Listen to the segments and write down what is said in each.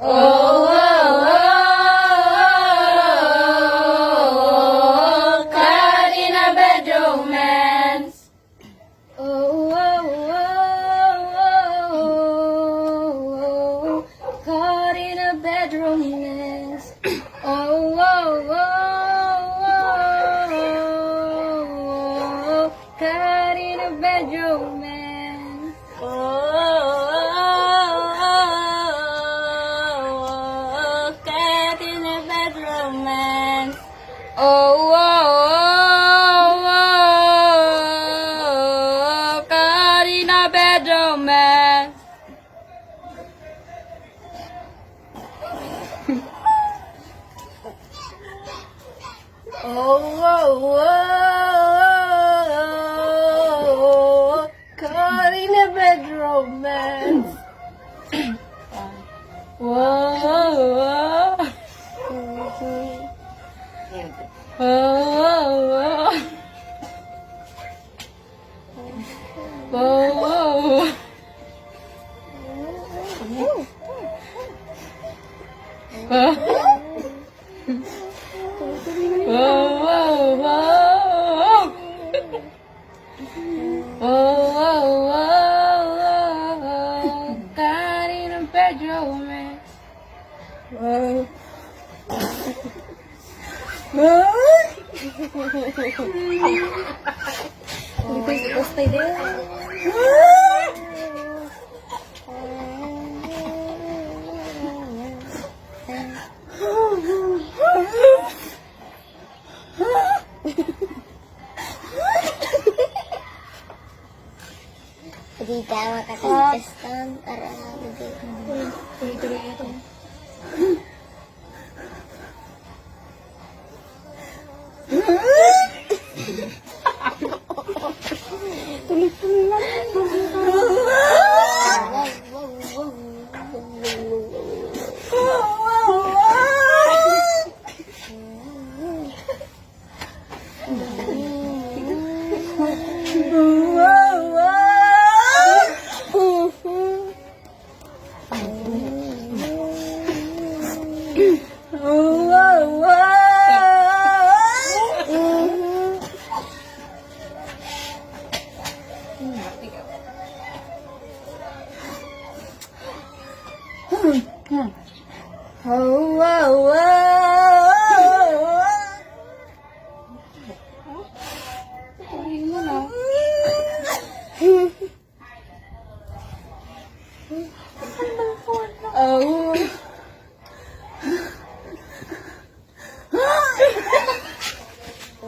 Oh, oh, oh, caught in a bad romance. Oh, oh, oh, caught in a bad romance. Oh, oh, oh, caught in a bad romance. Oh, caught in a bad romance. Oh, caught in a bad romance. Caught in a bad romance. Caught in a bad romance. Stay there. Hindi ka makakasistan para Tuloy-tuloy ito. Tuloy-tuloy lang.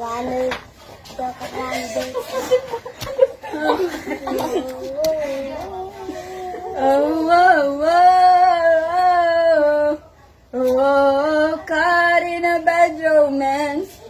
Wala ka kakanda. Caught in a bad romance.